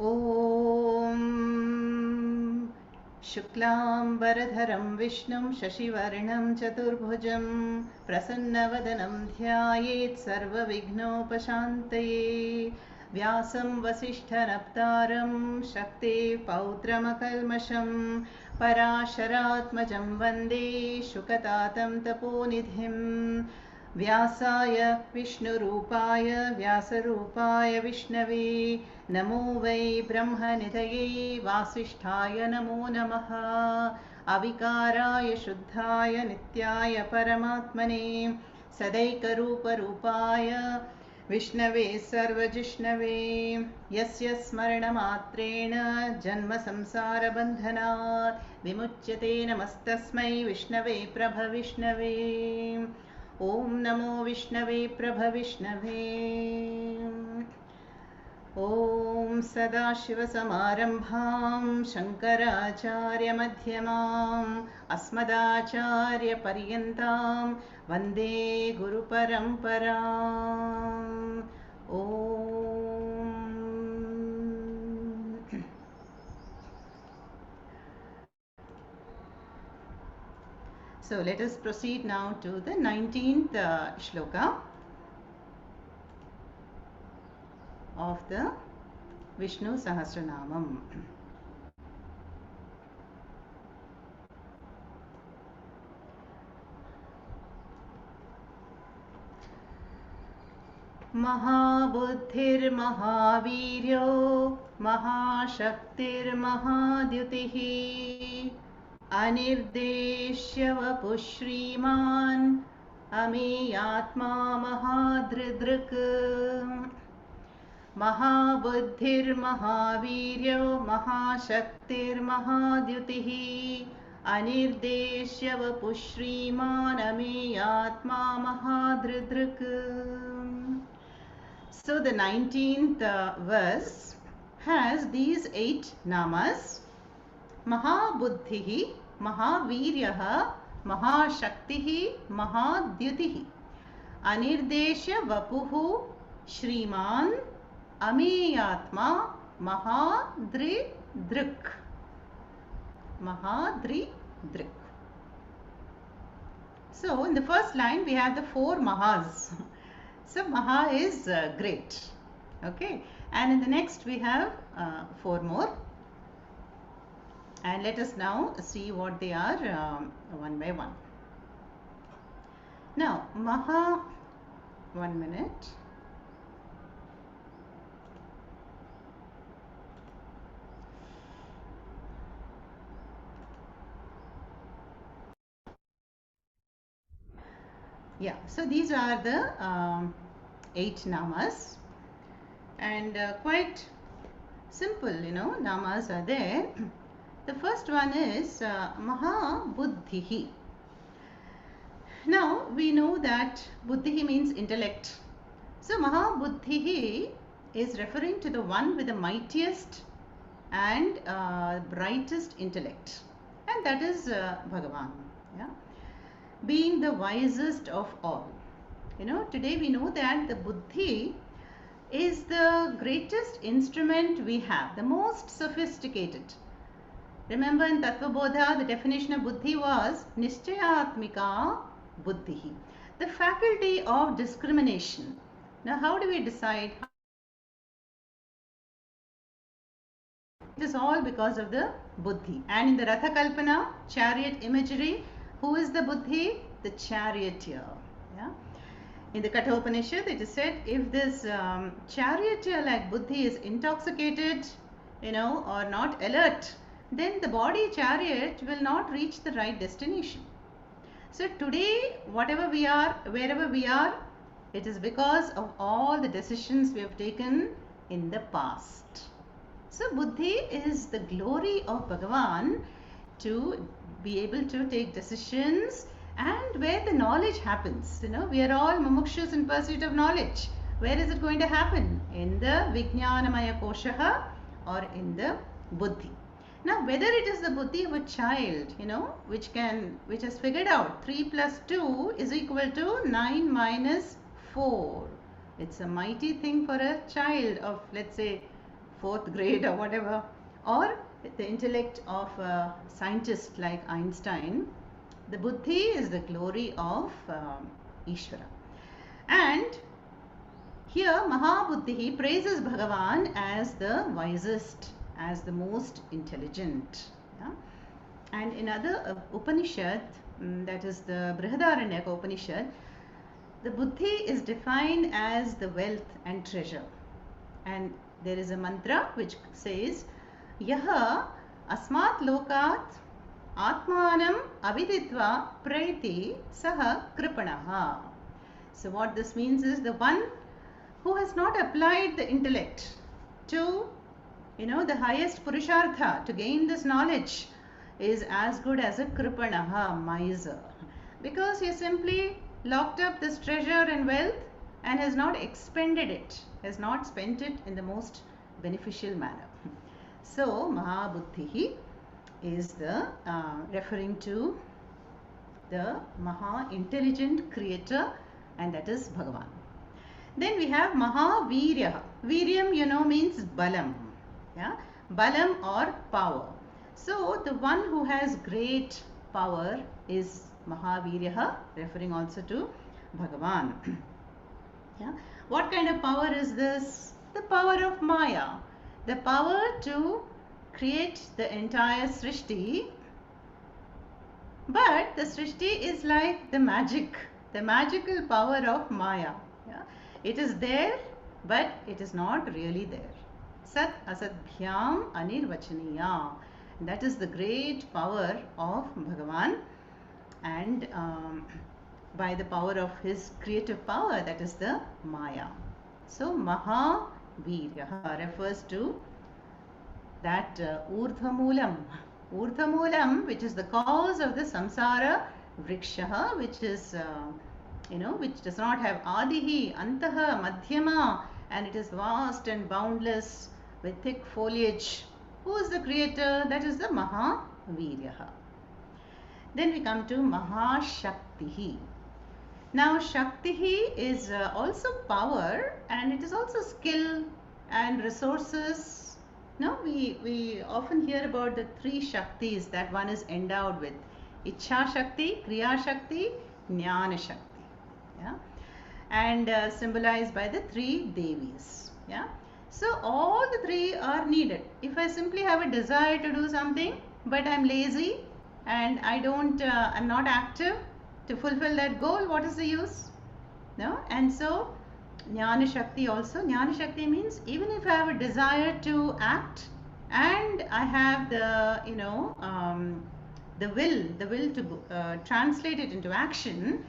ॐ शुक्लाम्बरधरं विष्णुं शशिवर्णं चतुर्भुजं प्रसन्नवदनं ध्यायेत् सर्वविघ्नोपशान्तये व्यासं वसिष्ठनप्तारं शक्तेः पौत्रमकल्मषं पराशरात्मजं वन्दे शुकतातं तपोनिधिं व्यासाय विष्णुरूपाय व्यासरूपाय विष्णवे नमो वै ब्रह्मनिधये वासिष्ठाय नमो नमः अविकाराय शुद्धाय नित्याय परमात्मने सदैकरूपरूपाय विष्णवे सर्वजिष्णवे यस्य स्मरणमात्रेण जन्मसंसारबन्धनात् विमुच्यते नमस्तस्मै विष्णवे प्रभविष्णवे ॐ नमो विष्णवे प्रभविष्णवे ॐ सदाशिवसमारम्भां शङ्कराचार्यमध्यमाम् अस्मदाचार्यपर्यन्तां वन्दे गुरुपरम्पराम् ॐ. So let us proceed now to the 19th shloka of the Vishnu Sahasranamam. महाबुद्धिर्महावीर्यो महाशक्तिर्महाद्युतिः अनिर्देश्य वपुः श्रीमान् अमेयात्मा महादृदृक् महाबुद्धिर्महावीर्यो महाशक्तिर्महाद्युतिः अनिर्देश्य वपुः श्रीमान् अमेयात्मा महादृदृक्. So the 19th verse has these 8 namas: Mahabuddhihi, Mahaviryaha, Mahashaktihi, Mahadyutihi, Anirdeshya Vapuhu, Shriman, Ameyatma, Mahadridrik. Mahadridrik. So in the first line we have the 4 Mahas. So Maha is great. Okay. And in the next we have 4 more. And let us now see what they are one by one. Now Maha, 1 minute. Yeah, so these are the 8 namas, and quite simple, namas are there. The first one is Mahabuddhihi. Now we know that Buddhihi means intellect. So Mahabuddhihi is referring to the one with the mightiest and brightest intellect, and that is Bhagavan. Yeah, being the wisest of all. Today we know that the Buddhi is the greatest instrument we have, the most sophisticated. Remember in Tattvabodha, the definition of Buddhi was Nischayatmika Buddhihi, the faculty of discrimination. Now how do we decide? It is all because of the Buddhi. And in the Ratha Kalpana, chariot imagery, who is the Buddhi? The charioteer. Yeah. In the Kathopanishad, it is said, if this charioteer like Buddhi is intoxicated, or not alert, then the body chariot will not reach the right destination. So today, whatever we are, wherever we are, it is because of all the decisions we have taken in the past. So Buddhi is the glory of Bhagavan to be able to take decisions, and where the knowledge happens. We are all mumukshus in pursuit of knowledge. Where is it going to happen? In the Vijnanamaya Koshaha or in the Buddhi. Now whether it is the Buddhi of a child, which has figured out 3 plus 2 is equal to 9 minus 4. It's a mighty thing for a child of, let's say, fourth grade or whatever, or the intellect of a scientist like Einstein. The buddhi is the glory of Ishvara. And here Mahabuddhi praises Bhagavan as the wisest, as the most intelligent. Yeah? And in other Upanishad, that is the Brihadaranyaka Upanishad, the buddhi is defined as the wealth and treasure. And there is a mantra which says, Yaha asmat lokat atmanam aviditva praiti saha kripanaha. So what this means is the one who has not applied the intellect to, the highest purushartha, to gain this knowledge, is as good as a kripanaha, miser. Because he simply locked up this treasure and wealth and has not expended it, has not spent it in the most beneficial manner. So Mahabuddhi is the referring to the Maha intelligent creator, and that is Bhagavan. Then we have Mahavirya. Viryam, means balam. Yeah? Balam or power. So the one who has great power is Mahavirya, referring also to Bhagavan. Yeah? What kind of power is this? The power of Maya. The power to create the entire Srishti. But the Srishti is like the magical power of Maya. Yeah? It is there, but it is not really there. Sat asadbhyam anirvachaniya. That is the great power of Bhagavan, and by the power of his creative power, that is the Maya. So Mahavirya refers to that Urdhvamulam, which is the cause of the samsara vriksha, which is which does not have adihi, antaha, madhyama, and it is vast and boundless with thick foliage. Who is the creator? That is the Mahavirya. Then we come to Mahashaktihi. Now Shaktihi is also power, and it is also skill and resources. No, we often hear about the three Shaktis that one is endowed with: Ichha Shakti, Kriya Shakti, Jnana Shakti. Yeah? And symbolized by the three Devis. Yeah? So all the three are needed. If I simply have a desire to do something, but I'm lazy and I'm not active to fulfill that goal, what is the use? No? And so Jnana Shakti also. Jnana Shakti means even if I have a desire to act and I have the will to translate it into action,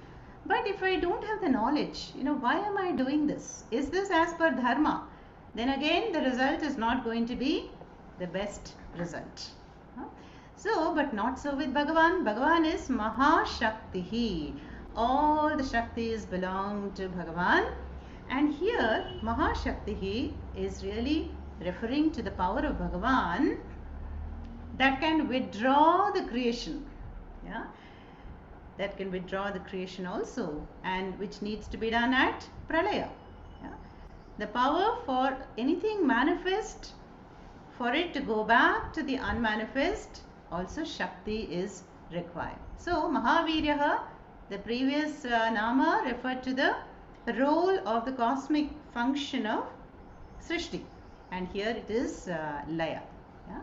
but if I don't have the knowledge, why am I doing this? Is this as per dharma? Then again the result is not going to be the best result. So, but not so with Bhagavan. Bhagavan is Mahashaktihi. All the Shaktis belong to Bhagavan. And here Mahashaktihi is really referring to the power of Bhagavan that can withdraw the creation. Yeah? That can withdraw the creation also, and which needs to be done at Pralaya. Yeah? The power for anything manifest, for it to go back to the unmanifest, also Shakti is required. So Mahavirya, the previous Nama referred to the role of the cosmic function of Srishti, and here it is Laya. Yeah?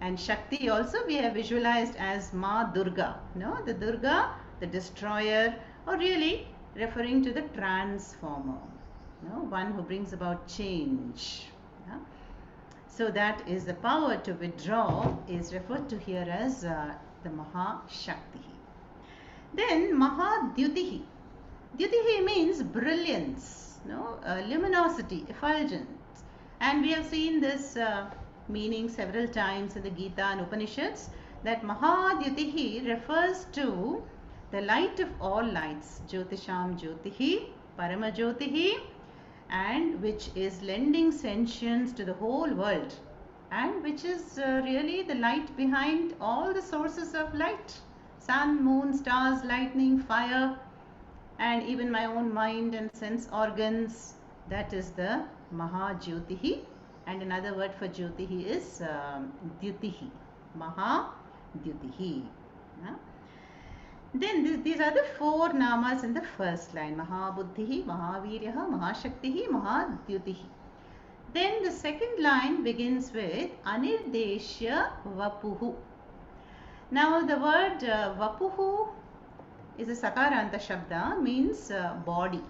And Shakti also we have visualized as Ma Durga. No? The Durga, the destroyer, or really referring to the transformer. One who brings about change. Yeah? So that is the power to withdraw is referred to here as the Mahashakti. Then Mahadyutihi. Dyutihi means brilliance, luminosity, effulgence. And we have seen this meaning several times in the Gita and Upanishads, that Mahadyutihi refers to the light of all lights, Jyotisham Jyotihi, Parama Jyotihi, and which is lending sentience to the whole world, and which is really the light behind all the sources of light: sun, moon, stars, lightning, fire, and even my own mind and sense organs. That is the Mahajyotihi. And another word for Jyotihi is Dyutihi, Maha Dyutihi. Yeah? Then these are the four namas in the first line: Mahabuddhihi, Mahaviryaha, Mahashaktihi, Mahadyutihi. Then the second line begins with Anirdeshya Vapuhu. Now the word Vapuhu is a Sakaranta Shabda, means body,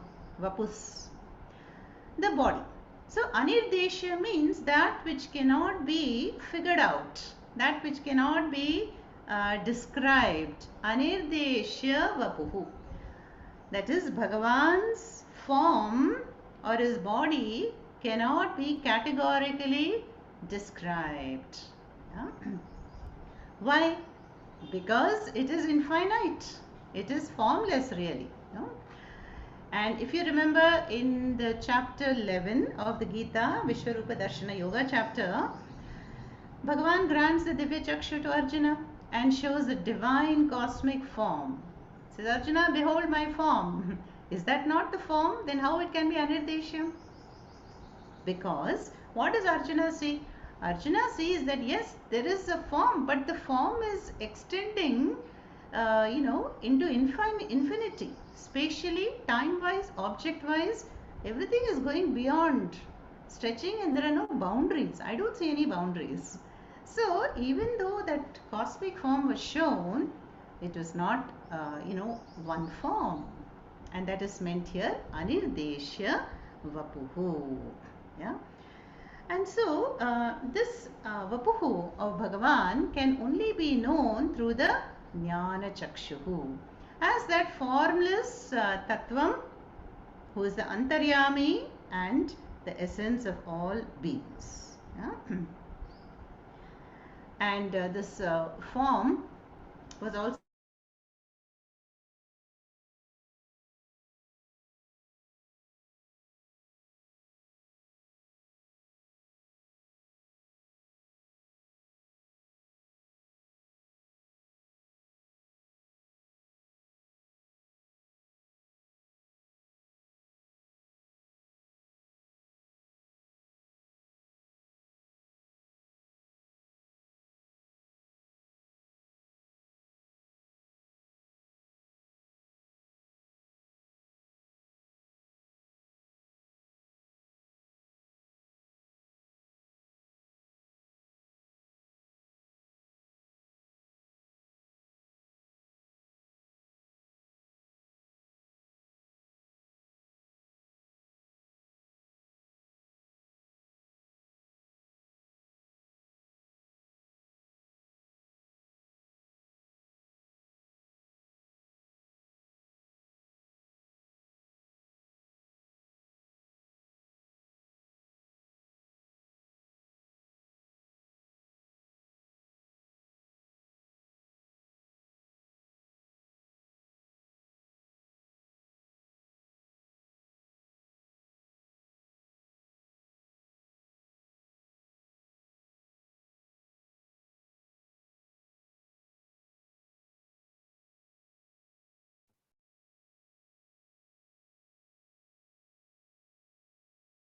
Vapus, the body. So Anirdeshya means that which cannot be figured out, that which cannot be described. Anirdeshya Vapuhu. That is, Bhagavan's form or his body cannot be categorically described. Yeah? Why? Because it is infinite. It is formless, really. No? And if you remember in the chapter 11 of the Gita, Vishwarupa Darshana Yoga chapter, Bhagavan grants the Divya Chakshu to Arjuna and shows the divine cosmic form. Says, Arjuna, behold my form. Is that not the form? Then how it can be Anirdeshya? Because what does Arjuna see? Arjuna sees that yes, there is a form, but the form is extending, into infinity. Spatially, time-wise, object-wise, everything is going beyond, stretching, and there are no boundaries. I don't see any boundaries. So even though that cosmic form was shown, it was not, one form. And that is meant here, Anirdeshya Vapuhu. Yeah. And so this Vapuhu of Bhagavan can only be known through the Jnana Chakshuhu, as that formless Tattvam who is the Antaryami and the essence of all beings. Yeah? And this form was also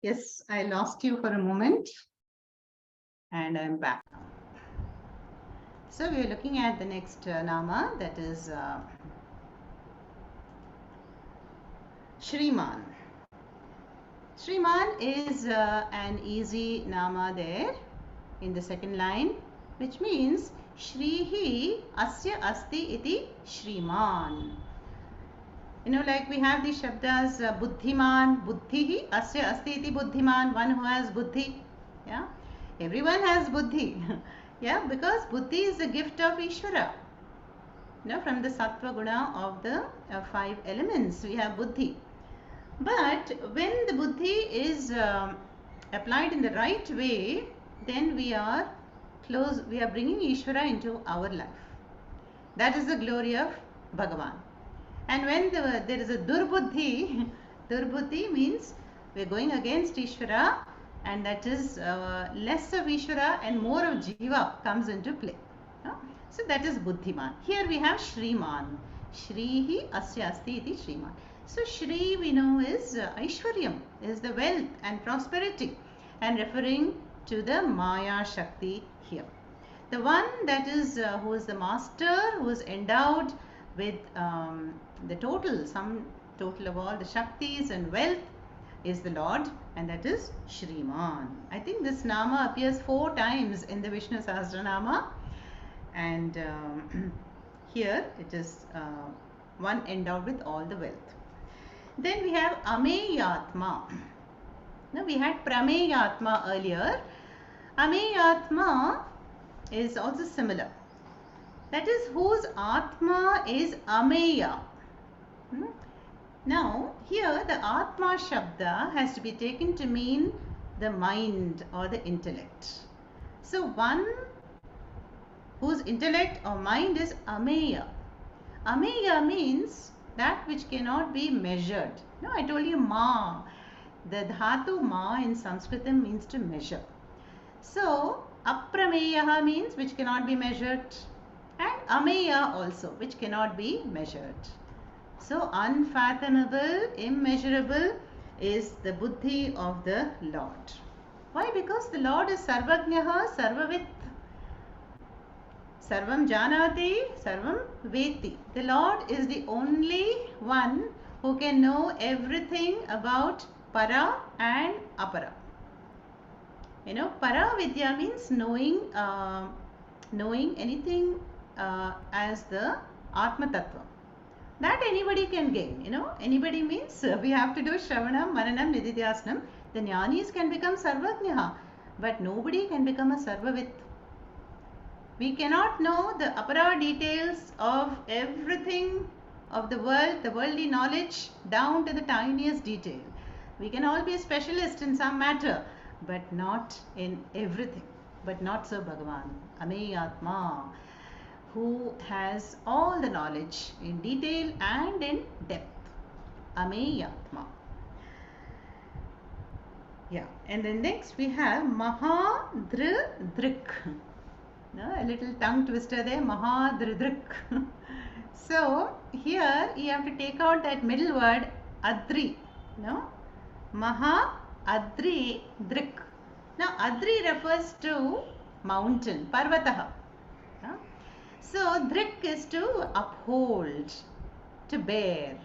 Yes, I lost you for a moment and I'm back. So we are looking at the next Nama, that is Shriman. Shriman is an easy Nama there in the second line, which means Shrihi Asya Asti Iti Shriman. Like we have these Shabdas Buddhiman, Buddhihi, Asya Asti Iti Buddhiman, one who has Buddhi. Yeah, everyone has Buddhi. Yeah, because Buddhi is the gift of Ishvara. From the Sattva Guna of the 5 elements, we have Buddhi. But when the Buddhi is applied in the right way, then we are bringing Ishvara into our life. That is the glory of Bhagavan. And when there is a Durbuddhi, Durbuddhi means we are going against Ishvara, and that is less of Ishvara and more of Jiva comes into play. So that is Buddhiman. Here we have Shriman. Shrihi Asya Asti Iti Shriman. So Shri we know is Aishwaryam, is the wealth and prosperity, and referring to the Maya Shakti here. The one that is who is the master, who is endowed with the sum total of all the Shaktis and wealth is the Lord, and that is Shriman. I think this Nama appears 4 times in the Vishnu Sahasranama, and here it is one endowed with all the wealth. Then we have Ameyatma. Now we had Prameyatma earlier. Ameyatma is also similar. That is whose Atma is Ameya. Now here the Atma Shabda has to be taken to mean the mind or the intellect. So one whose intellect or mind is Ameya. Ameya means that which cannot be measured. No, I told you Ma. The dhatu Ma in Sanskritam means to measure. So Aprameyaha means which cannot be measured, and Ameya also which cannot be measured. So unfathomable, immeasurable is the buddhi of the Lord. Why? Because the Lord is Sarvajnaha, Sarvavit. Sarvam Janati, Sarvam Veti. The Lord is the only one who can know everything about Para and Apara. You know, Para Vidya means knowing anything as the Atma Tattva. That anybody can gain. You know, anybody means we have to do Shravanam, Mananam, Nididhyasnam. The Jnanis can become Sarvajnaha, but nobody can become a Sarvavit. We cannot know the apara details of everything of the world, the worldly knowledge down to the tiniest detail. We can all be a specialist in some matter, but not in everything. But not so Bhagavan, Ameyatma, who has all the knowledge in detail and in depth. Ameyatma. Yeah, and then next we have Mahadridrik. No, a little tongue twister there, Mahadridrik. So here you have to take out that middle word Adri. No, Mahadridrik. Now Adri refers to mountain, Parvataha. No? So Drik is to uphold, to bear.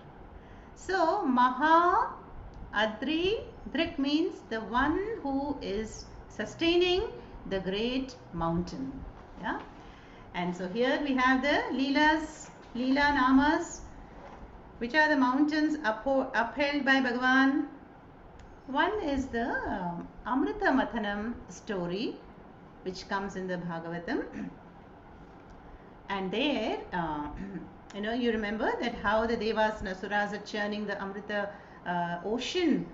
So Mahadridrik means the one who is sustaining the great mountain. Yeah, and so here we have the Leela Namas. Which are the mountains upheld by Bhagavan? One is the Amrita Mathanam story, which comes in the Bhagavatam. And there, you know, you remember that how the Devas and Asuras are churning the Amrita ocean,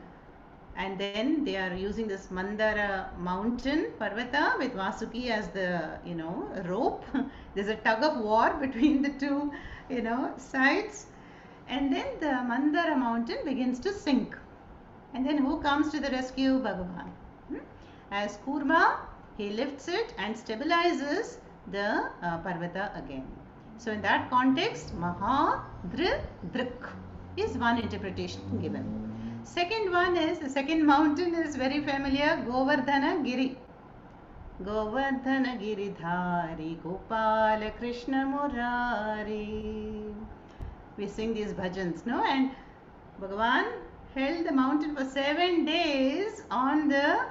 and then they are using this Mandara mountain, Parvata, with Vasuki as the, you know, rope. There's a tug of war between the two, you know, sides. And then the Mandara mountain begins to sink. And then who comes to the rescue? Bhagavan. As Kurma, he lifts it and stabilizes the Parvata again. So in that context, Mahadridrik is one interpretation given. Second one is, the second mountain is very familiar, Govardhana Giri. Govardhana Giridhari Gopala Krishna Murari. We sing these bhajans, no? And Bhagavan held the mountain for 7 days on the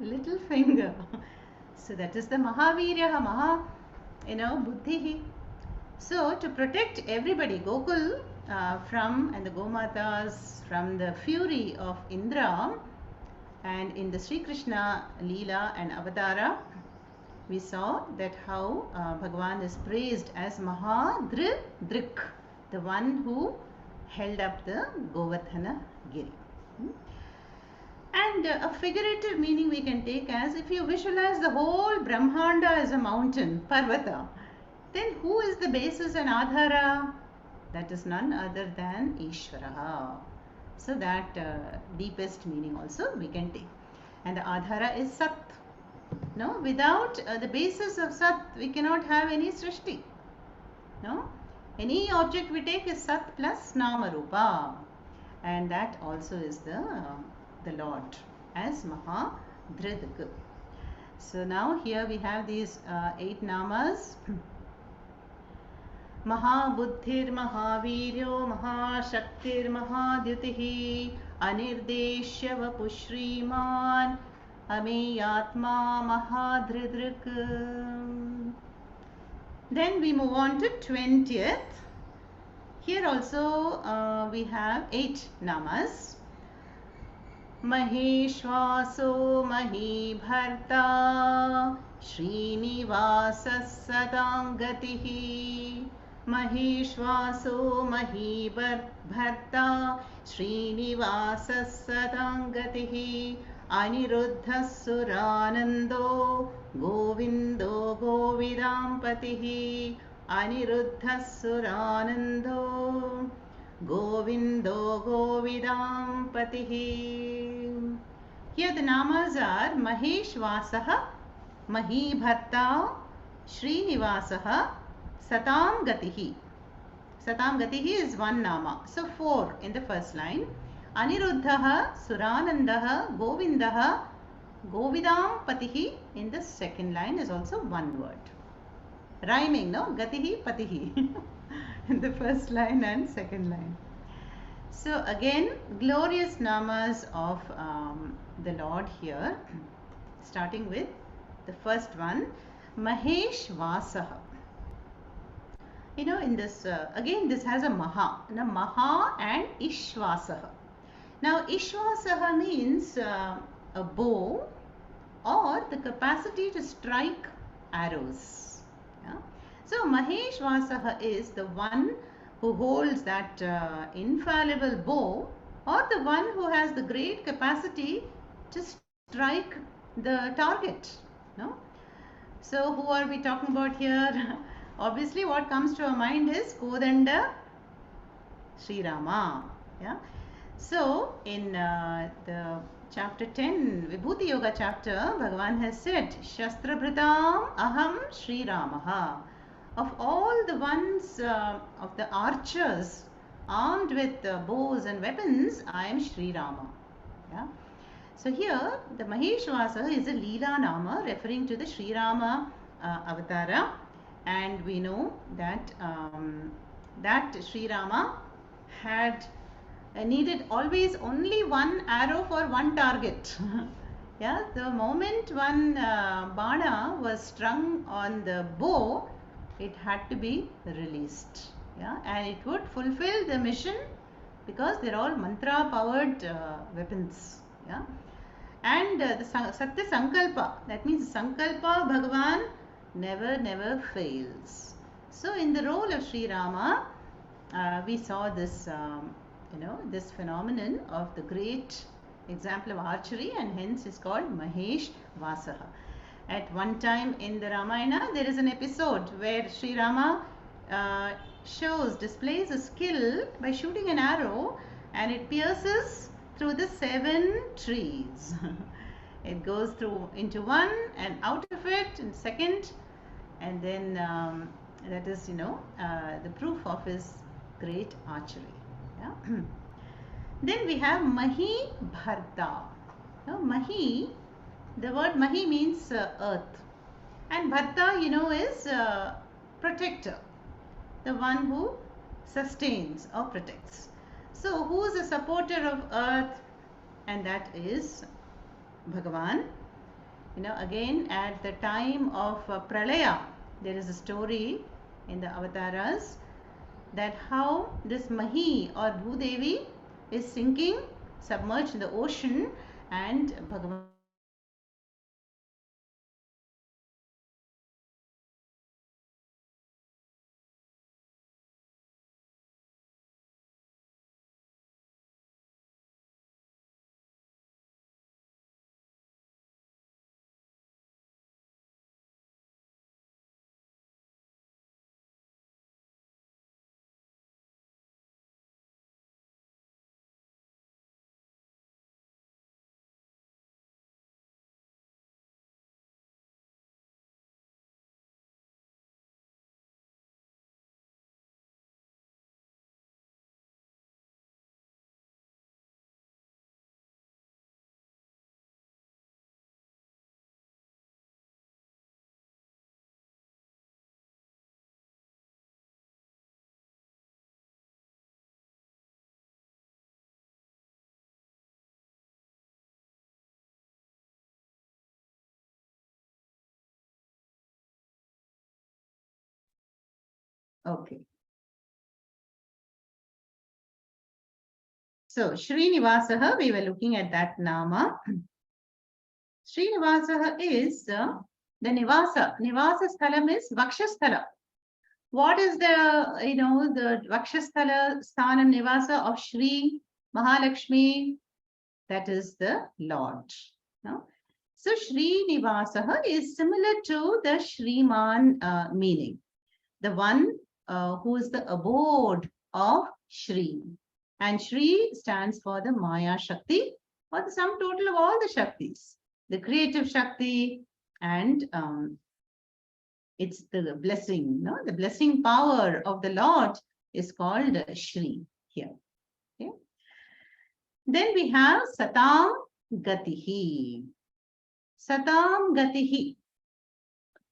little finger. So that is the Mahavirya, you know, Buddhi. So to protect everybody, Gokul and the Gomatas from the fury of Indra, and in the Sri Krishna Leela and Avatara, we saw that how Bhagavan is praised as Mahadridrik, the one who held up the Govardhana Giri. And a figurative meaning we can take as, if you visualize the whole Brahmanda as a mountain, Parvata, then who is the basis and Adhara? That is none other than Ishvaraha. So that deepest meaning also we can take. And the Adhara is Sat. No, without the basis of Sat, we cannot have any Srishti. No, any object we take is Sat plus Nama Rupa. And that also is the Lord as Mahadridrik. So now here we have these 8 namas. महाबुद्धिर्महावीर्यो महाशक्तिर्महाद्युतिः अनिर्देश्य वपुः श्रीमान् अमेयात्मा महाधृदृक्. Then we move on to 20th. Here also we have 8 namas. महेश्वासो महीभर्ता श्रीनिवासः सदां गतिः. महेश्वासो महीभर्ता श्रीनिवासः सदां गतिः. अनिरुद्धः सुरानन्दो Govindo गोविदाम्पतिः. अनिरुद्धः सुरानन्दो Govindo गोविदाम्पतिः. Here the namas are Maheshvasah, Mahibharta, Srinivasah, Satam Gatihi. Satam Gatihi is one nama. So 4 in the first line. Aniruddhah, Suranandah, Govindah, Govidampatihi in the second line is also one word. Rhyming, no? Gatihi, Patihi. In the first line and second line. So again, glorious namas of the Lord here, starting with the first one, Mahesh Vasaha. You know, in this, again this has a Maha. Now, Maha and Ishvasaha. Now, Ishvasaha means a bow or the capacity to strike arrows. Yeah? So, Mahesh Vasaha is the one who holds that infallible bow, or the one who has the great capacity to strike the target. No? So, who are we talking about here? Obviously, what comes to our mind is Kodanda Sri Rama. Yeah? So, in the chapter 10, Vibhuti Yoga chapter, Bhagavan has said, Shastra Bhritam Aham Sri Ramaha. Of all the ones of the archers armed with bows and weapons, I am Sri Rama. Yeah? So here the Maheshvasa is a Leela Nama referring to the Sri Rama Avatara, and we know that that Sri Rama had needed always only one arrow for one target. Yeah, the moment one bana was strung on the bow, it had to be released. Yeah, and it would fulfill the mission because they're all mantra powered weapons. Yeah, and the Satya Sankalpa, that means Sankalpa Bhagavan never fails. So in the role of Sri Rama, we saw this this phenomenon of the great example of archery, and hence is called Mahesh Vasaha. At one time in the Ramayana, there is an episode where Sri Rama displays a skill by shooting an arrow, and it pierces through the 7 trees. It goes through into one and out of it in second, and then that is the proof of his great archery. Yeah. Then we have Mahi Bharta. Now, Mahi, the word Mahi means earth, and Bharta, is protector, the one who sustains or protects. So, who is a supporter of earth? And that is Bhagavan. Again at the time of Pralaya, there is a story in the avatars that how this Mahi or Bhudevi is sinking, submerged in the ocean, and Bhagavan Okay. So Srinivasaha, we were looking at that Nama. Srinivasaha is the Nivasa. Nivasa sthalam is Vakshasthala. What is the Vakshasthala Sthanam Nivasa of Shri Mahalakshmi? That is the Lord. No? So Srinivasaha is similar to the Shriman meaning. The one who is the abode of Shri. And Shri stands for the Maya Shakti, or the sum total of all the Shaktis. The creative Shakti, and it's the blessing, no? The blessing power of the Lord is called Shri here. Okay. Then we have Satam Gatihi. Satam Gatihi.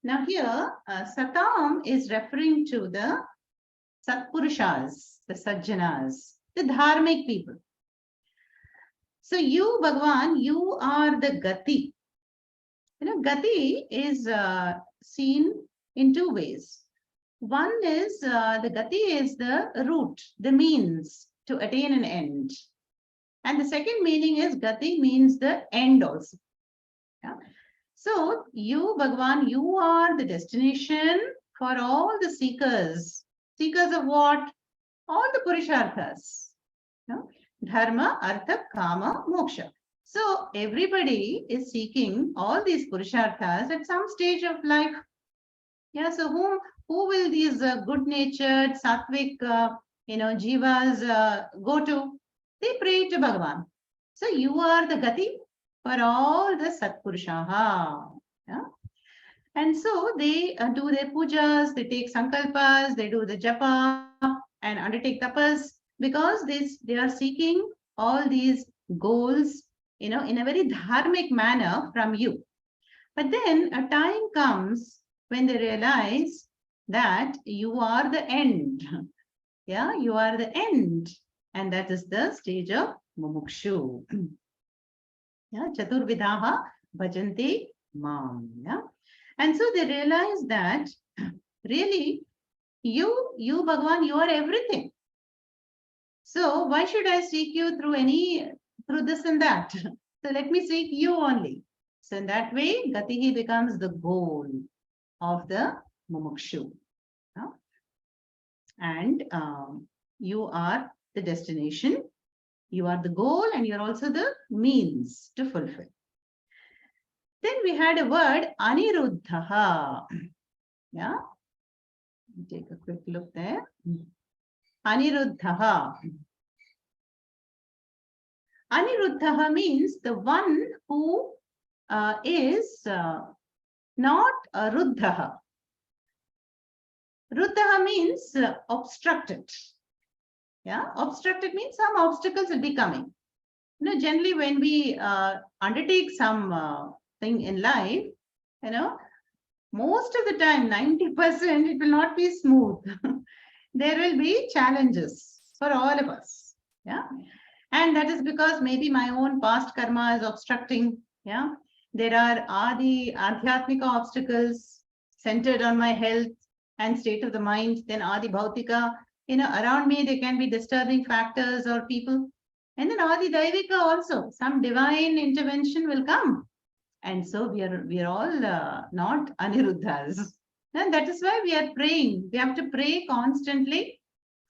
Now here, Satam is referring to the Satpurushas, the Sajjanas, the Dharmic people. So you, Bhagavan, you are the Gati. Gati is seen in two ways. One is the Gati is the route, the means to attain an end. And the second meaning is Gati means the end also. Yeah? So you, Bhagavan, you are the destination for all the seekers. Seekers of what? All the Purusharthas. No? Dharma, Artha, Kama, Moksha. So everybody is seeking all these Purusharthas at some stage of life. Yeah, so who will these good-natured, sattvic, jivas go to? They pray to Bhagavan. So you are the Gati for all the Satpurushaha. Yeah? And so they do their pujas, they take sankalpas, they do the japa and undertake tapas because they are seeking all these goals, in a very dharmic manner from you. But then a time comes when they realize that you are the end. Yeah, you are the end. And that is the stage of mumukshu. Yeah, chaturvidaha bhajanti mam. Yeah. And so they realize that really you Bhagavan, you are everything. So why should I seek you through this and that? So let me seek you only. So in that way, Gatihi becomes the goal of the mumukshu. Yeah? And you are the destination, you are the goal, and you're also the means to fulfill. Then we had a word Aniruddhaha. Yeah. Take a quick look there. Aniruddhaha. Aniruddhaha means the one who is not Ruddhaha. Ruddhaha means obstructed. Yeah, obstructed means some obstacles will be coming. Generally when we undertake some thing in life, most of the time, 90%, it will not be smooth. There will be challenges for all of us. Yeah. And that is because maybe my own past karma is obstructing. Yeah. There are adhyatmika obstacles centered on my health and state of the mind. Then adi bhautika, around me there can be disturbing factors or people. And then adi daivika also, some divine intervention will come. And so we are all not Aniruddhas. And that is why we are praying. We have to pray constantly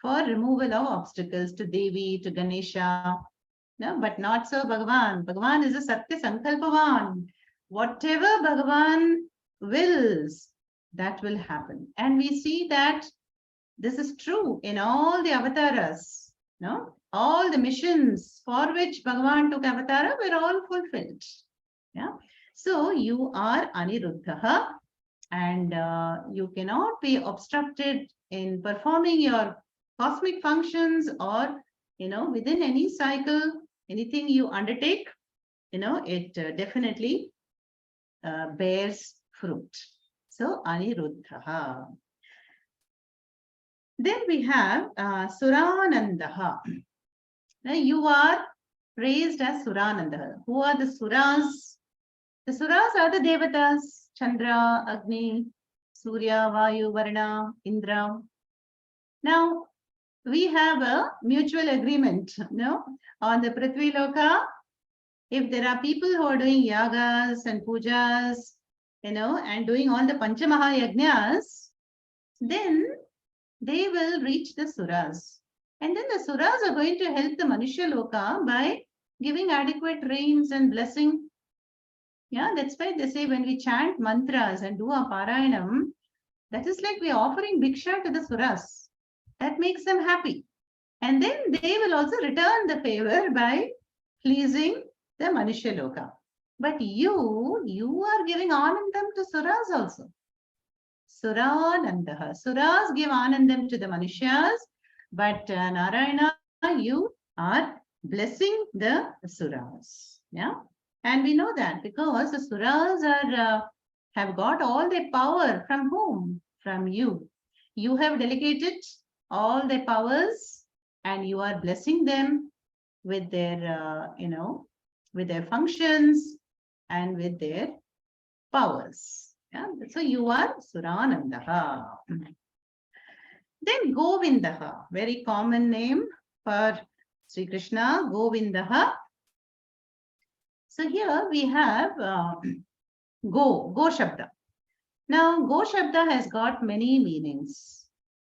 for removal of obstacles to Devi, to Ganesha. No, but not so Bhagavan. Bhagavan is a Satya Sankalpavan. Whatever Bhagavan wills, that will happen. And we see that this is true in all the avatars. No? All the missions for which Bhagavan took avatara were all fulfilled. Yeah. So you are Aniruddhaha, and you cannot be obstructed in performing your cosmic functions or, within any cycle, anything you undertake, it definitely bears fruit. So Aniruddhaha. Then we have Suranandaha. Now you are praised as Suranandaha. Who are the Suras? The Suras are the Devatas, Chandra, Agni, Surya, Vayu, Varna, Indra. Now, we have a mutual agreement, no? On the Prithvi Loka, if there are people who are doing yagas and pujas, and doing all the Panchamaha yajnas, then they will reach the suras. And then the suras are going to help the Manushya Loka by giving adequate rains and blessing. Yeah, that's why they say when we chant mantras and do our parayanam, that is like we are offering bhiksha to the suras. That makes them happy. And then they will also return the favor by pleasing the Manushya Loka. But you are giving anandam to suras also. Suranandaha. Suras give anandam to the Manushyas, but Narayana, you are blessing the suras. Yeah. And we know that because the suras have got all their power from whom? From you. You have delegated all their powers and you are blessing them with their, with their functions and with their powers. Yeah? So you are Suranandaha. Then Govindaha, very common name for Sri Krishna, Govindaha. So here we have Go Shabda. Now, Go Shabda has got many meanings.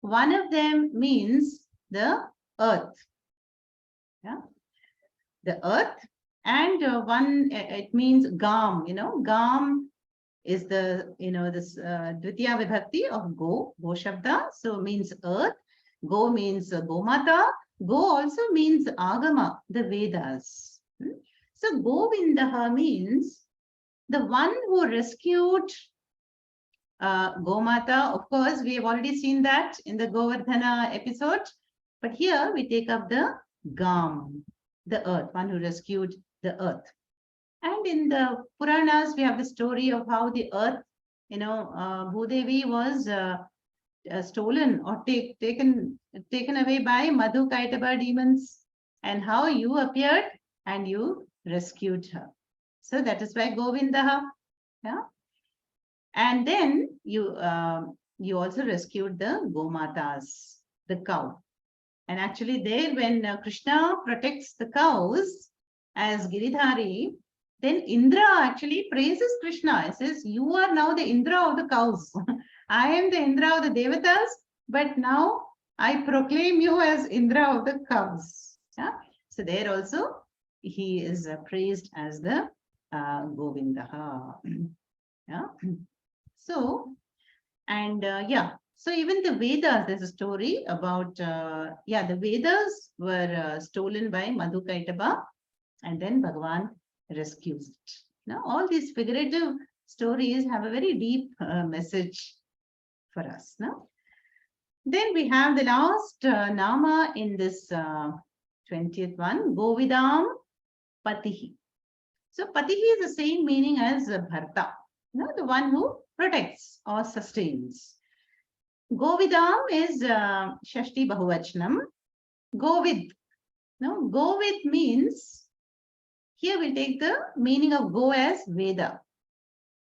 One of them means the earth. Yeah? The earth. And one, it means Gam, Gam is the, this Dvitiya Vibhakti of Go Shabda. So means earth. Go means Gomata. Go also means Agama, the Vedas. So Govindaha means the one who rescued Gomata. Of course, we have already seen that in the Govardhana episode. But here we take up the Gam, the earth, one who rescued the earth. And in the Puranas, we have the story of how the earth, Bhudevi was stolen or taken away by Madhu Kaitaba demons, and how you appeared and you rescued her. So that is why Govindaha. Yeah. And then you also rescued the Gomatas, the cow. And actually there when Krishna protects the cows as Giridhari, then Indra actually praises Krishna. He says, you are now the Indra of the cows. I am the Indra of the Devatas, but now I proclaim you as Indra of the cows. Yeah? So there also he is praised as the Govindaha. Yeah. So, and so even the Vedas, there's a story about, the Vedas were stolen by Madhu Kaitaba, and then Bhagavan rescues it. Now, all these figurative stories have a very deep message for us. No? Then we have the last Nama in this 20th one, Govidam Patihi. So Patihi is the same meaning as Bharta, the one who protects or sustains. Govidam is Shashti Bahuvachanam. Govid. No, Govid means, here we take the meaning of go as Veda.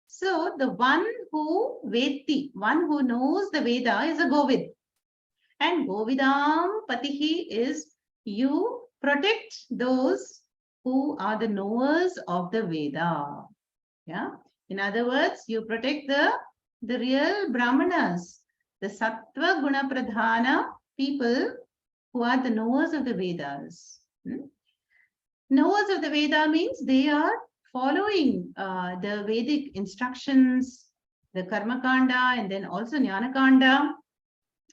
So the one who Veti, one who knows the Veda is a Govid. And Govidam Patihi is you protect those who are the knowers of the Veda. Yeah. In other words, you protect the real Brahmanas, the Sattva Guna Pradhana people who are the knowers of the Vedas. Knowers of the Veda means they are following the Vedic instructions, the Karma Kanda, and then also Jnana Kanda.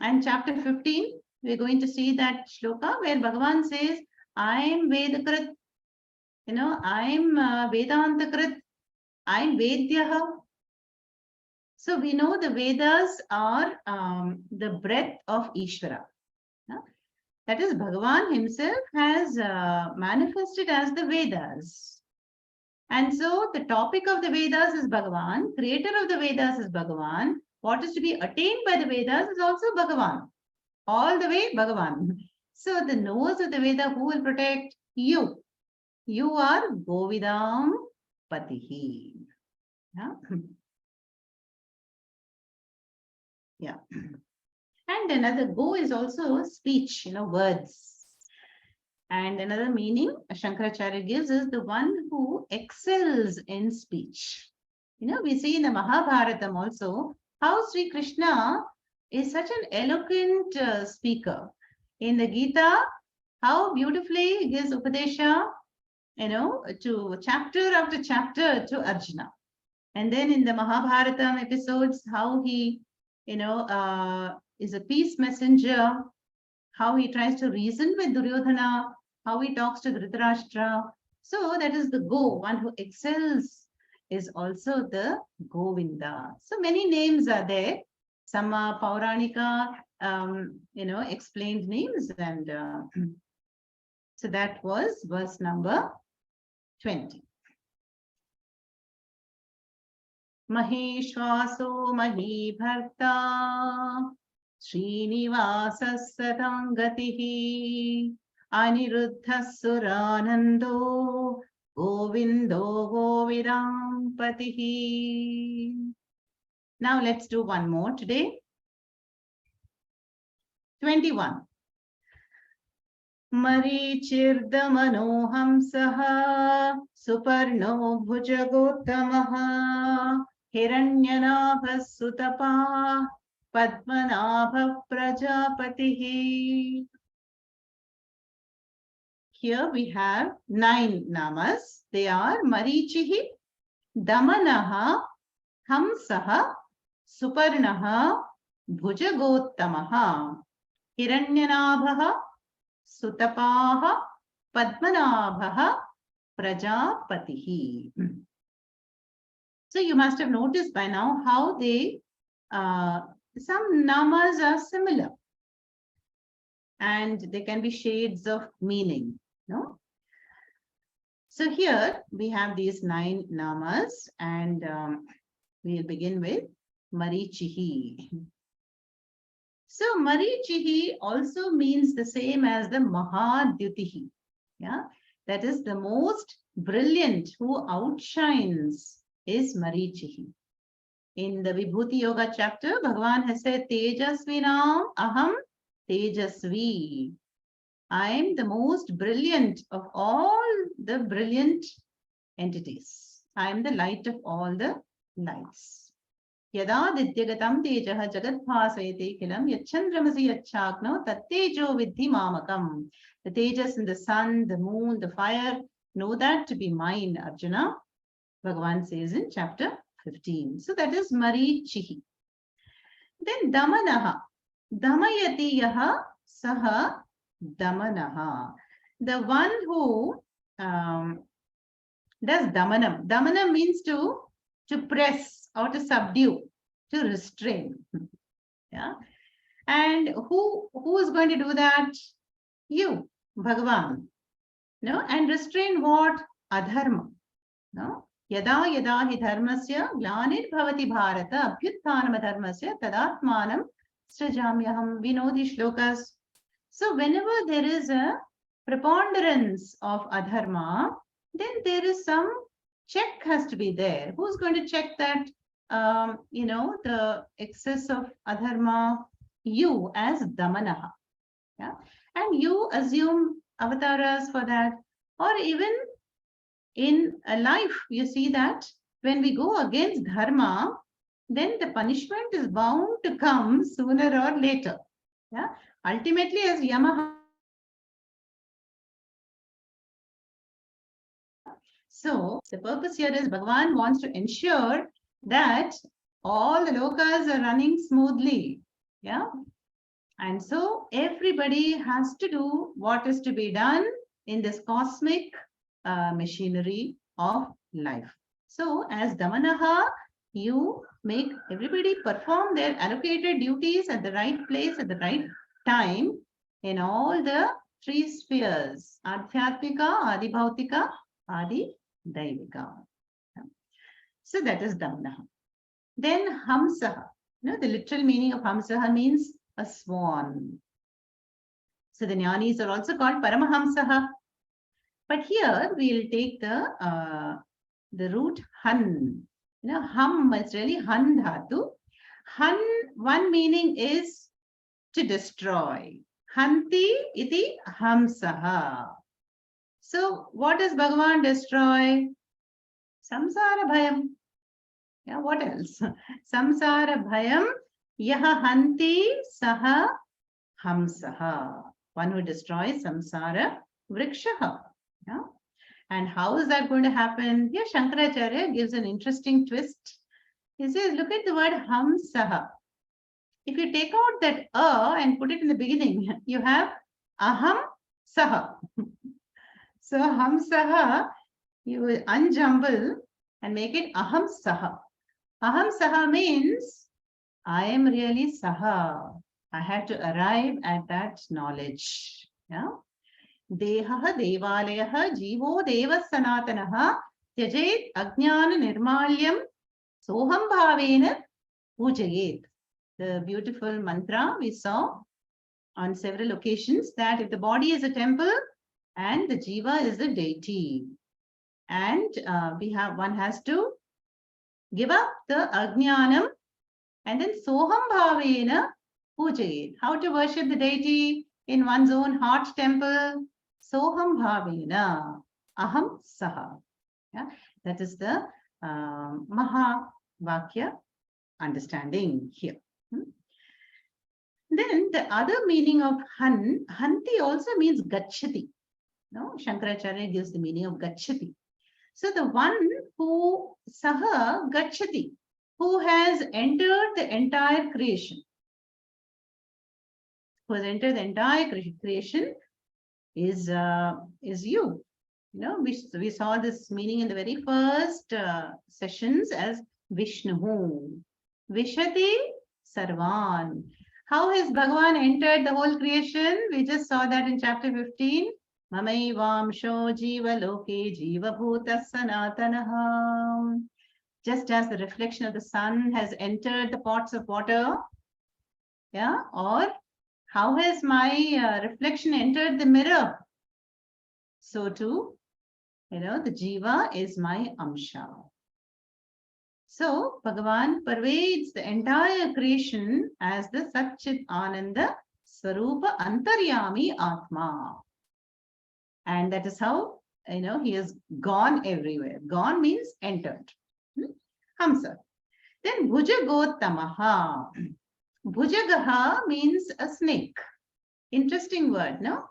And chapter 15, we're going to see that shloka where Bhagavan says, I am Vedakrit, I am Vedantakrit, I am Vedyaha. So we know the Vedas are the breath of Ishvara. That is, Bhagavan himself has manifested as the Vedas. And so the topic of the Vedas is Bhagavan, creator of the Vedas is Bhagavan, what is to be attained by the Vedas is also Bhagavan. All the way Bhagavan. So the knowers of the Veda, who will protect you? You are Govidam Patihi. Yeah. Yeah. And another go is also speech, words. And another meaning Shankaracharya gives is the one who excels in speech. We see in the Mahabharatam also how Sri Krishna is such an eloquent speaker. In the Gita, how beautifully he gives Upadesha, to chapter after chapter to Arjuna. And then in the Mahabharatam episodes, how he, is a peace messenger, how he tries to reason with Duryodhana, how he talks to Dhritarashtra. So that is the go, one who excels is also the Govinda. So many names are there. Some are Pauranika, explained names. And so that was verse number 20. Maheshwaso Mahibharta Srinivasas Satangatihi Aniruddhasuranando Govindo Govidampatihi. Now let's do one more today. 21. Marichirdamanohamsaha Suparno Bhujagotamaha Hiranyanaಭasutapa Padmanabha Prajapatihi. Here we have 9 namas. They are Marichihi, Damanaha, Hamsaha, Suparnaha, Bhujagottamaha, Hiranyanabhaha, Sutapaha, Padmanabhaha, Prajapatihi. So you must have noticed by now how they, some namas are similar. And there can be shades of meaning, no? So here we have these 9 namas, and we'll begin with Marichihi. So Marichihi also means the same as the Mahadyutihi. Yeah, that is the most brilliant, who outshines is Marichihi. In the Vibhuti Yoga chapter, Bhagavan has said, Tejasvinam aham Tejasvi. I am the most brilliant of all the brilliant entities. I am the light of all the lights. Yada didyagatam tejaha jagatbhasayate kilam yachandramasi yachakno tattejo vidhi mamakam. The tejas in the sun, the moon, the fire, know that to be mine, Arjuna. Bhagavan says in chapter 15. So that is Marichihi. Then Damanaha. Damayati yaha saha damanaha. The one who does damanam. Damanam means to press or to subdue, to restrain. Yeah. And who is going to do that? You, Bhagavan. No? And restrain what? Adharma. No? Yada yada hi dharmasya glanir bhavati bharata abhyuttanam adharmasya tadatmanam srajamyaham. We know these shlokas. So whenever there is a preponderance of adharma, then there is some check has to be there. Who's going to check that, the excess of adharma? You as Damanaha. Yeah? And you assume avatars for that. Or even in a life, you see that when we go against dharma, then the punishment is bound to come sooner or later. Yeah? Ultimately, as Yamaha. So the purpose here is Bhagavan wants to ensure that all the lokas are running smoothly. Yeah. And so everybody has to do what is to be done in this cosmic machinery of life. So as Damanaha, you make everybody perform their allocated duties at the right place at the right time in all the 3 spheres: Adhyatmika, Adibhautika, Adi Daivika. So that is Damanaha. Then Hamsaha. The literal meaning of Hamsaha means a swan. So the Jnanis are also called Paramahamsaha. But here we'll take the root Han. Ham is really Han dhatu. Han, one meaning is to destroy. Hanti iti hamsaha. So what does Bhagavan destroy? Samsara bhayam. Yeah, what else? Samsara bhayam yaha hanti saha hamsaha. One who destroys samsara vrikshaha. Yeah. And how is that going to happen? Here Shankaracharya gives an interesting twist. He says, look at the word hamsaha. If you take out that and put it in the beginning, you have aham saha. So hamsaha, you will unjumble and make it aham saha. Aham saha means I am really saha. I have to arrive at that knowledge. Yeah. Dehaha devalayah jivo devas sanatanaha tyajet ajnana nirmalyam soham bhavena pujayet. The beautiful mantra we saw on several occasions, that if the body is a temple and the jiva is the deity, and one has to give up the ajnanam and then soham bhavena pujayet. How to worship the deity in one's own heart temple? Soham bhavena aham saha. Yeah, that is the Maha Vakya understanding here. Then the other meaning of hanti also means gachati. No, Shankaracharya gives the meaning of gachati. So the one who saha gachati, who has entered the entire creation, who has entered the entire creation is you. You know, we saw this meaning in the very first sessions as Vishnu. Vishati Sarvan. How has Bhagavan entered the whole creation? We just saw that in chapter 15. Mamaivamsho jiva loke jiva bhuta sanatanaha. Just as the reflection of the sun has entered the pots of water, yeah, or how has my reflection entered the mirror? So too, you know, the jiva is my amsha. So Bhagavan pervades the entire creation as the Satchit Ananda Swarupa Antaryami Atma. And that is how, you know, he has gone everywhere. Gone means entered. Hamsa. Then Bhujagotamaha. Bhujagaha means a snake. Interesting word, no?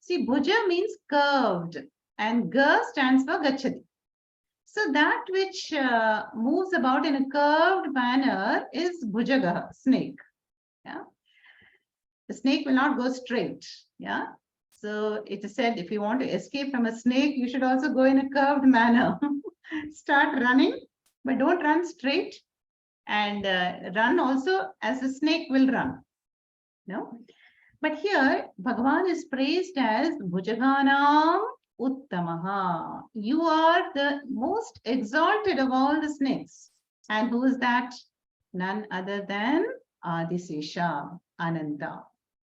See, Bhuja means curved and Ga stands for Gachati. So that which moves about in a curved manner is Bhujaga, snake. Yeah. The snake will not go straight. Yeah. So it is said if you want to escape from a snake, you should also go in a curved manner. Start running, but don't run straight, and run also as the snake will run. No. But here, Bhagavan is praised as Bhujaganam Uttamaha. You are the most exalted of all the snakes. And who is that? None other than Adisesha, Ananta,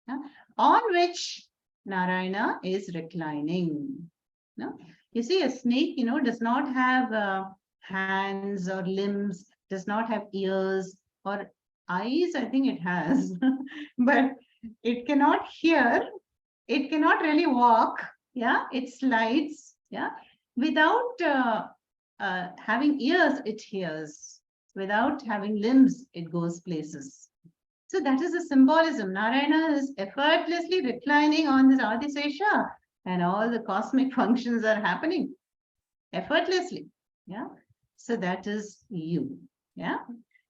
yeah? On which Narayana is reclining. No? You see, a snake, you know, does not have hands or limbs, does not have ears or eyes. I think it has, but it cannot hear. It cannot really walk. Yeah, it slides. Yeah, without having ears, it hears. Without having limbs, it goes places. So that is the symbolism. Narayana is effortlessly reclining on this Adisesha, and all the cosmic functions are happening effortlessly. Yeah. So that is you. Yeah.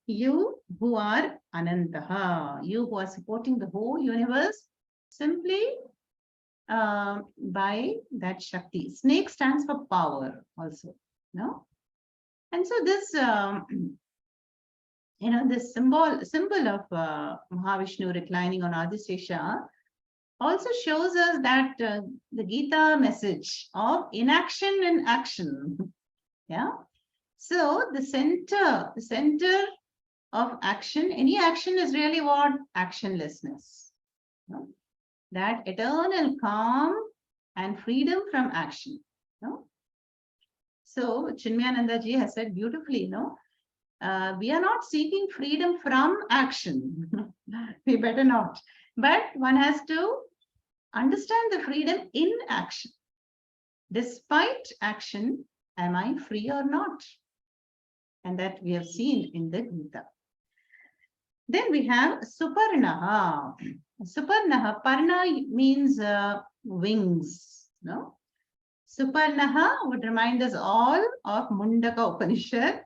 You who are Anantaha, you who are supporting the whole universe simply by that Shakti. Snake stands for power also. No? And so this you know, this symbol of Mahavishnu reclining on Adisesha also shows us that the Gita message of inaction and action. Yeah. So the center of action, any action is really what? Actionlessness. No? That eternal calm and freedom from action. No? So Chinmayananda ji has said beautifully, no? We are not seeking freedom from action. We better not. But one has to understand the freedom in action. Despite action, am I free or not? And that we have seen in the Gita. Then we have Suparnaha. Suparnaha, Parna means wings. No? Suparnaha would remind us all of Mundaka Upanishad.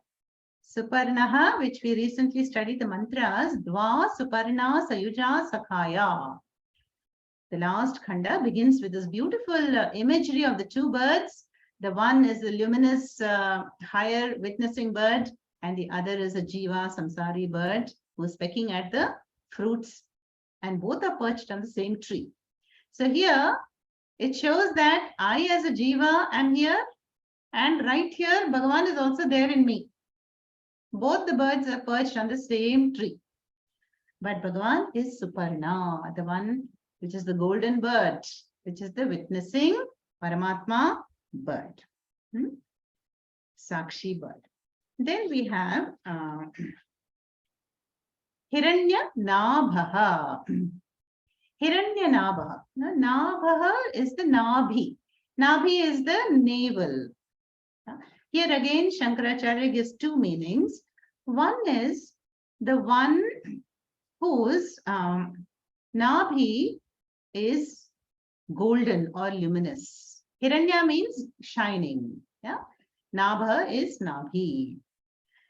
Suparnaha, which we recently studied the mantras, Dva Suparna Sayuja Sakhaya. The last khanda begins with this beautiful imagery of the two birds. The one is the luminous higher witnessing bird, and the other is a jiva samsari bird who is pecking at the fruits, and both are perched on the same tree. So here it shows that I as a jiva am here, and right here Bhagavan is also there in me. Both the birds are perched on the same tree. But Bhagavan is Suparna, the one which is the golden bird, which is the witnessing Paramatma bird. Sakshi bird. Then we have Hiranya Nabhaha. Hiranya Nabhaha. Nabhaha is the Nabhi. Nabhi is the navel. Here again, Shankaracharya gives two meanings. One is the one whose Nabhi is golden or luminous. Hiranya means shining. Yeah? Nabha is Nabhi.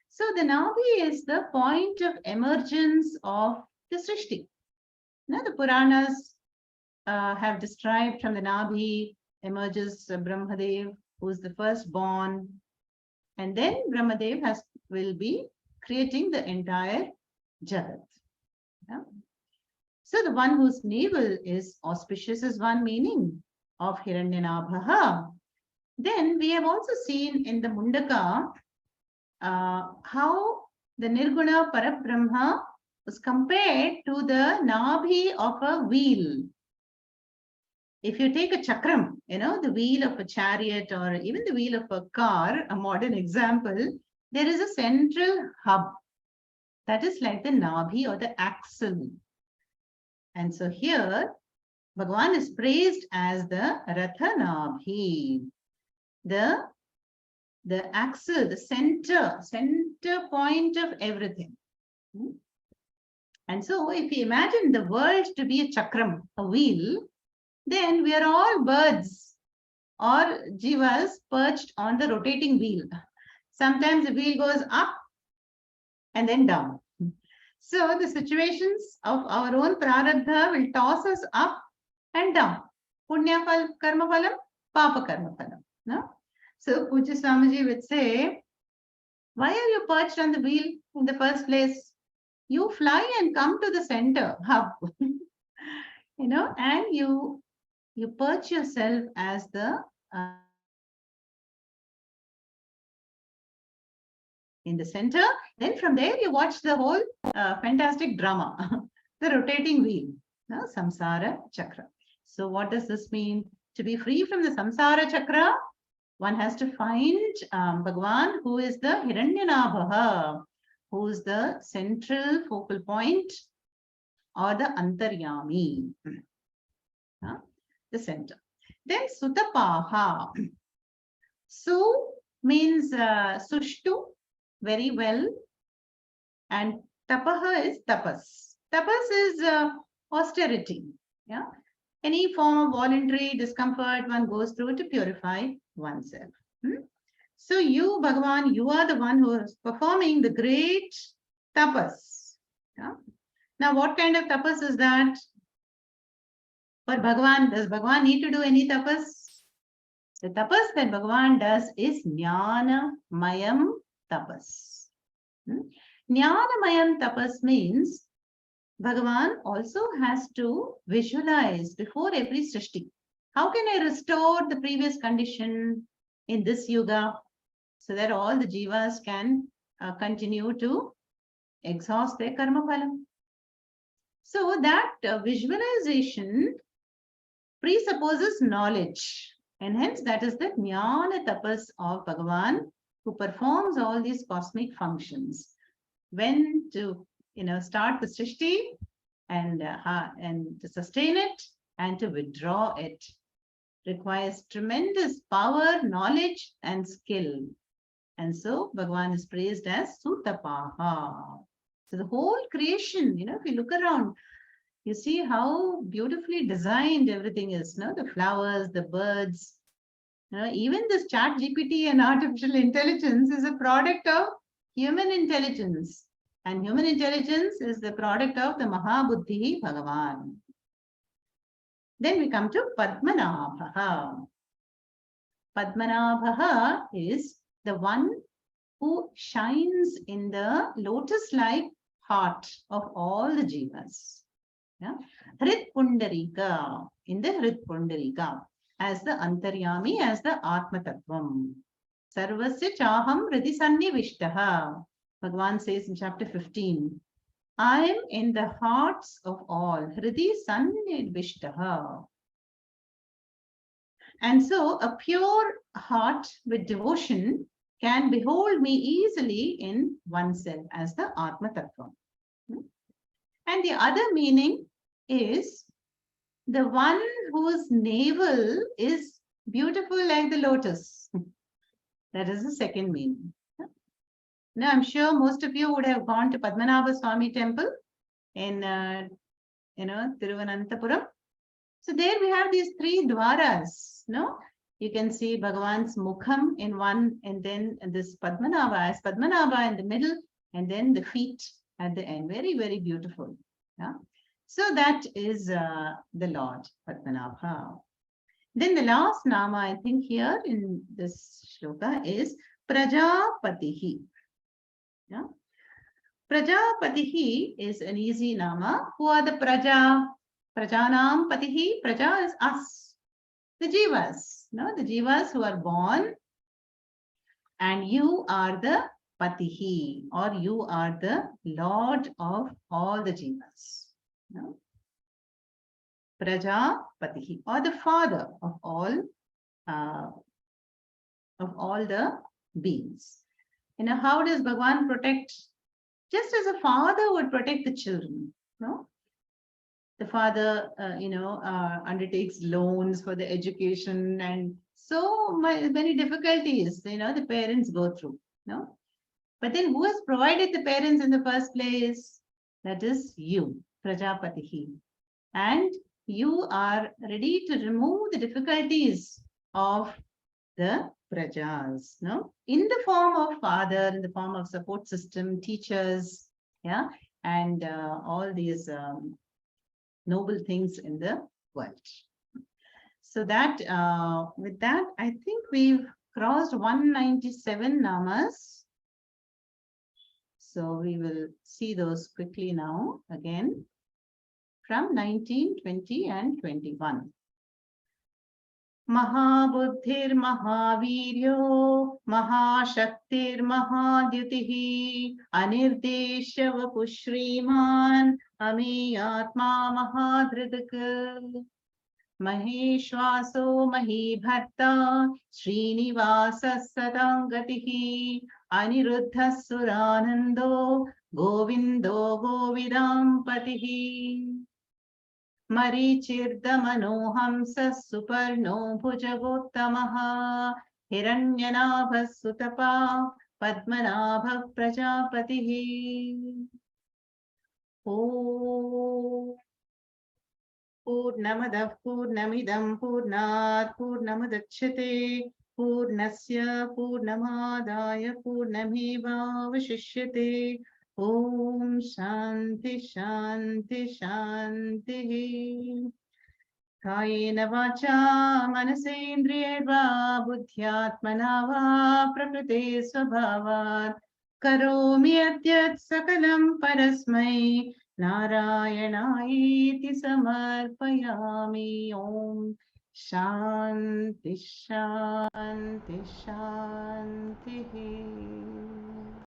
So the Nabhi is the point of emergence of the Srishti. Now the Puranas have described from the Nabhi emerges Brahmadev, who is the firstborn, and then Brahmadev will be creating the entire Jagat. Yeah? So the one whose navel is auspicious is one meaning of Hiranyanabhaha. Then we have also seen in the Mundaka how the Nirguna Parabrahma was compared to the Nabhi of a wheel. If you take a chakram, the wheel of a chariot or even the wheel of a car, a modern example, there is a central hub that is like the Nabhi or the axle. And so here, Bhagavan is praised as the Ratha Nabhi, the axle, the center point of everything. And so if you imagine the world to be a chakram, a wheel, then we are all birds or jivas perched on the rotating wheel. Sometimes the wheel goes up and then down. So the situations of our own prarabdha will toss us up and down. Punya karma phalam, papa karma phalam. No? So Puja Swamiji would say, why are you perched on the wheel in the first place? You fly and come to the center hub. And you perch yourself as the in the center. Then from there you watch the whole fantastic drama, the rotating wheel, samsara chakra. So what does this mean? To be free from the samsara chakra, one has to find Bhagavan, who is the Hiranyanabhaha, who is the central focal point or the Antaryami, the center. Then Sutapaha. Su means Sushtu, very well, and Tapaha is Tapas. Tapas is austerity. Yeah. Any form of voluntary discomfort one goes through to purify oneself. So you, Bhagavan, you are the one who is performing the great tapas. Yeah? Now, what kind of tapas is that? For Bhagavan, does Bhagavan need to do any tapas? The tapas that Bhagavan does is Jnana Mayam tapas. Jnana Mayam tapas means Bhagavan also has to visualize before every Srishti. How can I restore the previous condition in this yuga so that all the jivas can continue to exhaust their karma phalam? So that visualization presupposes knowledge, and hence that is the Jnana tapas of Bhagavan, who performs all these cosmic functions. When to start the Srishti, and to sustain it and to withdraw it requires tremendous power, knowledge, and skill. And so Bhagavan is praised as Sutapaha. So the whole creation, if you look around, you see how beautifully designed everything is. The flowers, the birds, even this chat GPT and artificial intelligence is a product of human intelligence. And human intelligence is the product of the Mahabuddhi Bhagavan. Then we come to Padmanabha. Padmanabha is the one who shines in the lotus-like heart of all the jivas. Yeah? Hrit Pundarika, in the Hrit Pundarika, as the Antaryami, as the Atma Tattvam. Sarvasya Chaham Hridi Sannivishtaha. Bhagavan says in chapter 15, I am in the hearts of all. Hridi Sannivishtaha. And so a pure heart with devotion can behold me easily in oneself as the Atma Tattva. And the other meaning is the one whose navel is beautiful like the lotus. That is the second meaning. Now, I'm sure most of you would have gone to Padmanabha Swami temple in, Thiruvananthapuram. So there we have these three dwaras, You can see Bhagavan's Mukham in one, and then this Padmanabha as Padmanabha in the middle, and then the feet at the end. Very, very beautiful. Yeah. So that is the Lord Padmanabha. Then the last nama, I think, here in this shloka is Prajapatihi. Yeah. Prajapatihi is an easy nama. Who are the Praja? Prajanam Patihi. Praja is us, the jivas. The jivas who are born, and you are the Patihi, or you are the Lord of all the jivas. Prajapatihi, or the father of all the beings. How does Bhagavan protect? Just as a father would protect the children, The father, undertakes loans for the education, and so many difficulties, the parents go through, But then who has provided the parents in the first place? That is you, Prajapatihi. And you are ready to remove the difficulties of the prajas, in the form of father, in the form of support system, teachers, and all these noble things in the world. So that with that, I think we've crossed 197 namas. So we will see those quickly now again from 19, 20, and 21. Mahabuddhir Mahaviryo Mahashaktir Mahadyutihi Anirdesha Vapushriman Amiyatma Mahadridak Maheshwaso Mahibharta Srinivasa Satangatihi Aniruddha Suranando Govindo Govidampatihi Marichirdamanohamsa Suparno Bhujagotamaha Hiranyanaಭ Sutapa Padmanabha Prajapatihi. Om Purnamadav Purnamidam Purnat Purnamudachyate Purnasya Purnamadaya Purnameva Vashishyate. Om Shanti Shanti Shanti. Kayena vacha manasendriyeva buddhyatmana va prakrite svabhavat karomi adyat sakalam parasmai Narayanayiti samarpayami. Om Shanti Shanti Shanti.